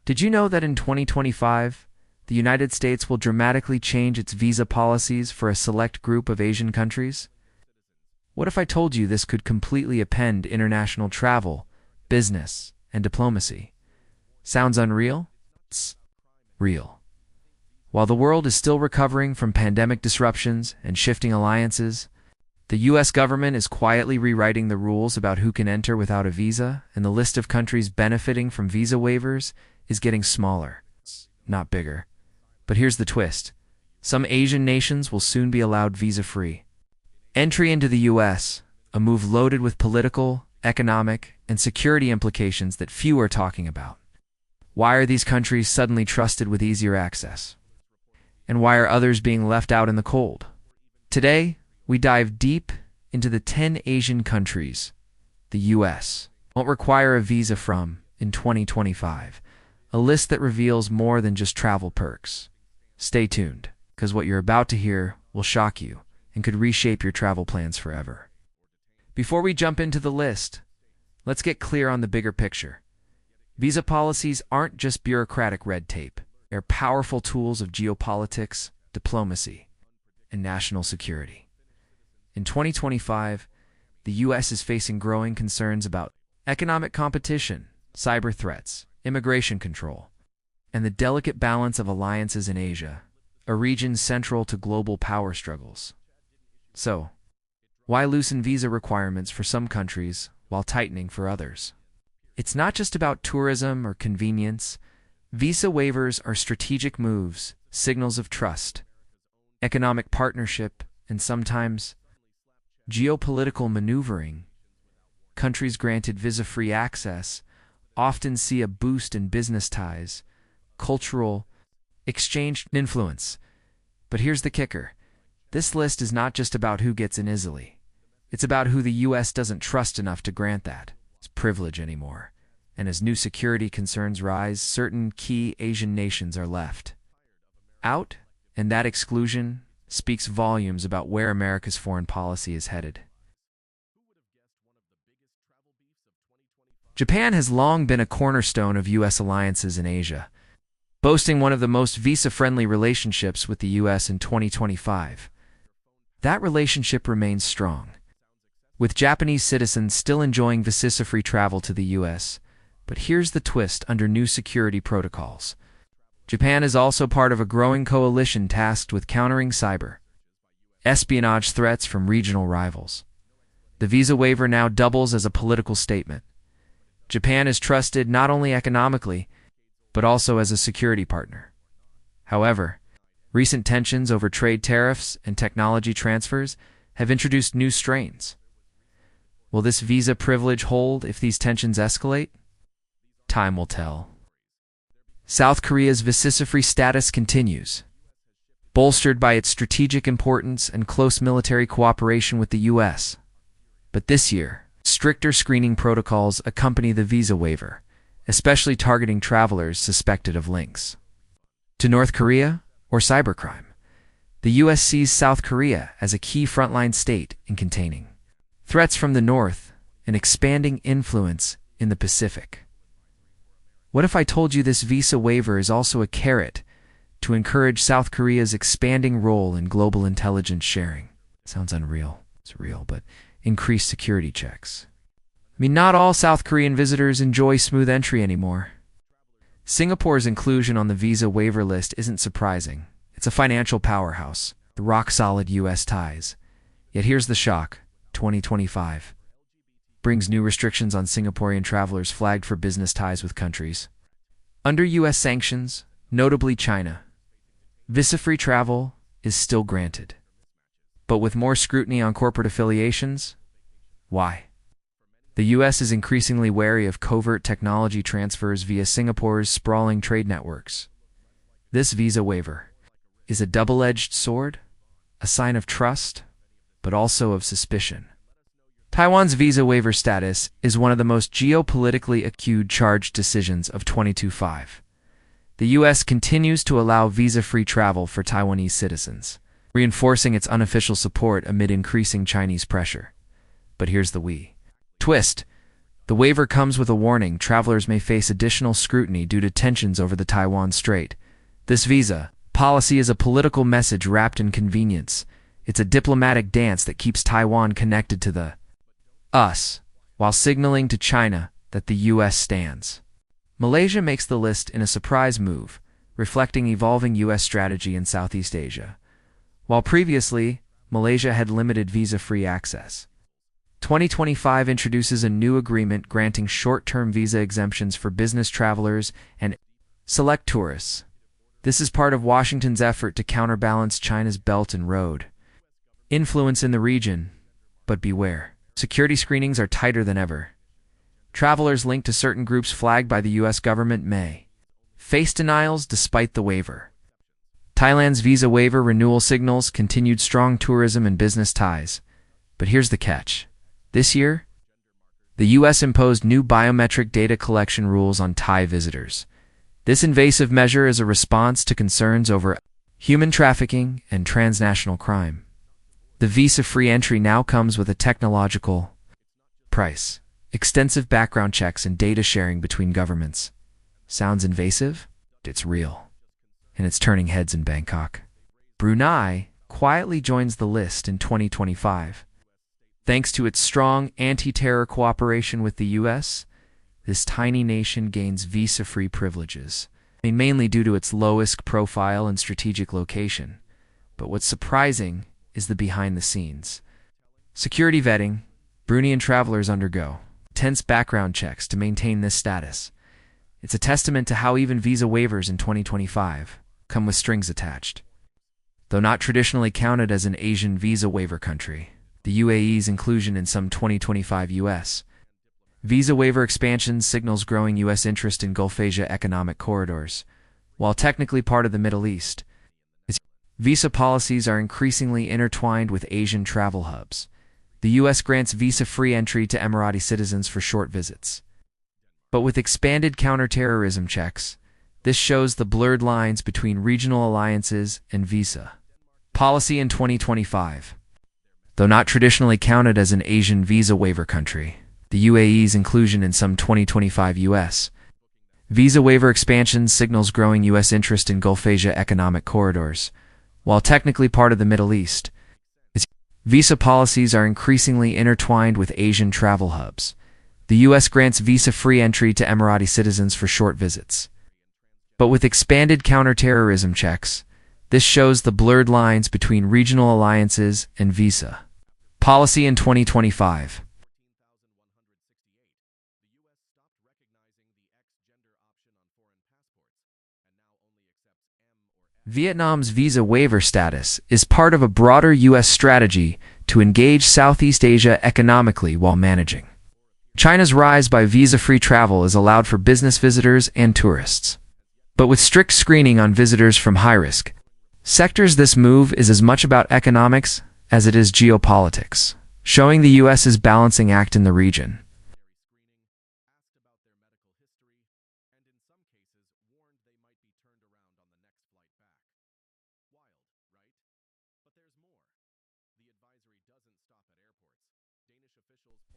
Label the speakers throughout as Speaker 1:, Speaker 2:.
Speaker 1: Did you know that in 2025, the United States will dramatically change its visa policies for a select group of Asian countries? What if I told you this could completely upend international travel, business, and diplomacy? Sounds unreal? It's real. While the world is still recovering from pandemic disruptions and shifting alliances, the U.S. government is quietly rewriting the rules about who can enter without a visa, and the list of countries benefiting from visa waivers is getting smaller, not bigger. But here's the twist. Some Asian nations will soon be allowed visa-free entry into the U.S., a move loaded with political, economic, and security implications that few are talking about. Why are these countries suddenly trusted with easier access? And why are others being left out in the cold? Today, we dive deep into the 10 Asian countries the U.S. won't require a visa from in 2025, a list that reveals more than just travel perks. Stay tuned, because what you're about to hear will shock you and could reshape your travel plans forever. Before we jump into the list, let's get clear on the bigger picture. Visa policies aren't just bureaucratic red tape. They're powerful tools of geopolitics, diplomacy, and national security. In 2025, the U.S. is facing growing concerns about economic competition, cyber threats, immigration control, and the delicate balance of alliances in Asia, a region central to global power struggles. So, why loosen visa requirements for some countries while tightening for others? It's not just about tourism or convenience. Visa waivers are strategic moves, signals of trust, economic partnership, and sometimes geopolitical maneuvering. Countries granted visa-free access often see a boost in business ties, cultural exchange, and influence. But here's the kicker. This list is not just about who gets in easily. It's about who the U.S. doesn't trust enough to grant that privilege anymore. And as new security concerns rise, certain key Asian nations are left out, and that exclusion speaks volumes about where America's foreign policy is headed. Japan has long been a cornerstone of U.S. alliances in Asia, boasting one of the most visa-friendly relationships with the U.S. in 2025. That relationship remains strong, with Japanese citizens still enjoying visa-free travel to the U.S. But here's the twist under new security protocols. Japan is also part of a growing coalition tasked with countering cyber espionage threats from regional rivals. The visa waiver now doubles as a political statement. Japan is trusted not only economically, but also as a security partner. However, recent tensions over trade tariffs and technology transfers have introduced new strains. Will this visa privilege hold if these tensions escalate? Time will tell. South Korea's visa-free status continues, bolstered by its strategic importance and close military cooperation with the U.S. But this year, stricter screening protocols accompany the visa waiver, especially targeting travelers suspected of links to North Korea or cybercrime. The U.S. sees South Korea as a key frontline state in containing threats from the North and expanding influence in the Pacific. What if I told you this visa waiver is also a carrot to encourage South Korea's expanding role in global intelligence sharing? Sounds unreal. It's real, but increased security checks. Not all South Korean visitors enjoy smooth entry anymore. Singapore's inclusion on the visa waiver list isn't surprising. It's a financial powerhouse, the rock-solid U.S. ties. Yet here's the shock. 2025 brings new restrictions on Singaporean travelers flagged for business ties with countries under U.S. sanctions, notably China. Visa-free travel is still granted, but with more scrutiny on corporate affiliations. Why? The U.S. is increasingly wary of covert technology transfers via Singapore's sprawling trade networks. This visa waiver is a double-edged sword, a sign of trust, but also of suspicion. Taiwan's visa waiver status is one of the most geopolitically acute charged decisions of 2025. The U.S. continues to allow visa-free travel for Taiwanese citizens, reinforcing its unofficial support amid increasing Chinese pressure. But here's the twist. The waiver comes with a warning: travelers may face additional scrutiny due to tensions over the Taiwan Strait. This visa policy is a political message wrapped in convenience. It's a diplomatic dance that keeps Taiwan connected to the us, while signaling to China that the U.S. stands. Malaysia makes the list in a surprise move, reflecting evolving U.S. strategy in Southeast Asia. While previously, Malaysia had limited visa-free access, 2025 introduces a new agreement granting short-term visa exemptions for business travelers and select tourists. This is part of Washington's effort to counterbalance China's Belt and Road influence in the region. But beware, security screenings are tighter than ever. Travelers linked to certain groups flagged by the U.S. government may face denials despite the waiver. Thailand's visa waiver renewal signals continued strong tourism and business ties. But here's the catch. This year, the U.S. imposed new biometric data collection rules on Thai visitors. This invasive measure is a response to concerns over human trafficking and transnational crime. The visa-free entry now comes with a technological price, extensive background checks, and data sharing between governments. Sounds invasive? It's real. And it's turning heads in Bangkok. Brunei quietly joins the list in 2025. Thanks to its strong anti-terror cooperation with the U.S., this tiny nation gains visa-free privileges, mainly due to its low-risk profile and strategic location. But what's surprising is the behind-the-scenes security vetting. Bruneian travelers undergo intense background checks to maintain this status. It's a testament to how even visa waivers in 2025 come with strings attached. Though not traditionally counted as an Asian visa waiver country, the UAE's inclusion in some 2025 U.S. visa waiver expansions signals growing U.S. interest in Gulf Asia economic corridors. While technically part of the Middle East, its visa policies are increasingly intertwined with Asian travel hubs. The U.S. grants visa-free entry to Emirati citizens for short visits. But with expanded counterterrorism checks, this shows the blurred lines between regional alliances and visa policy in 2025. Though not traditionally counted as an Asian visa waiver country, the UAE's inclusion in some 2025 U.S. visa waiver expansions signals growing U.S. interest in Gulf Asia economic corridors. While technically part of the Middle East, its visa policies are increasingly intertwined with Asian travel hubs. The U.S. grants visa-free entry to Emirati citizens for short visits. But with expanded counterterrorism checks, this shows the blurred lines between regional alliances and visa policy in 2025. Vietnam's visa waiver status is part of a broader U.S. strategy to engage Southeast Asia economically while managing China's rise by visa-free travel is allowed for business visitors and tourists. But with strict screening on visitors from high-risk sectors, this move is as much about economics as it is geopolitics, showing the U.S.'s balancing act in the region.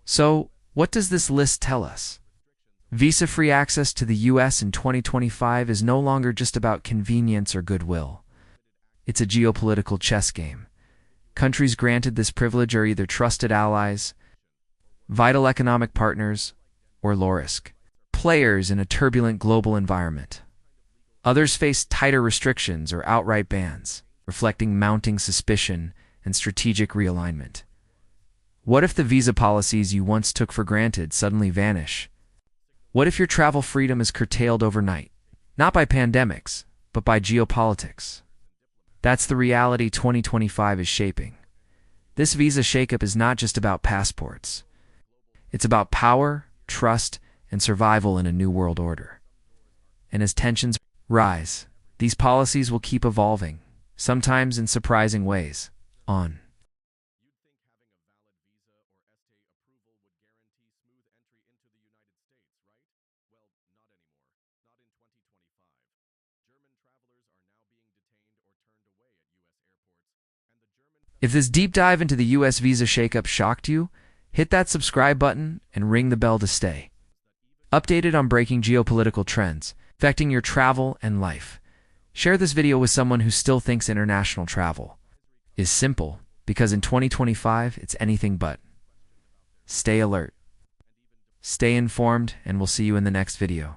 Speaker 1: So, what does this list tell us? Visa-free access to the U.S. in 2025 is no longer just about convenience or goodwill. It's a geopolitical chess game. Countries granted this privilege are either trusted allies, vital economic partners, or low-risk players in a turbulent global environment. Others face tighter restrictions or outright bans, reflecting mounting suspicion and strategic realignment. What if the visa policies you once took for granted suddenly vanish? What if your travel freedom is curtailed overnight? Not by pandemics, but by geopolitics. That's the reality 2025 is shaping. This visa shakeup is not just about passports. It's about power, trust, and survival in a new world order. And as tensions rise, these policies will keep evolving, sometimes in surprising ways. On. If this deep dive into the U.S. visa shakeup shocked you, Hit that subscribe button and ring the bell to stay updated on breaking geopolitical trends affecting your travel and life. Share this video with someone who still thinks international travel is simple, because in 2025, it's anything but. Stay alert, stay informed, and we'll see you in the next video.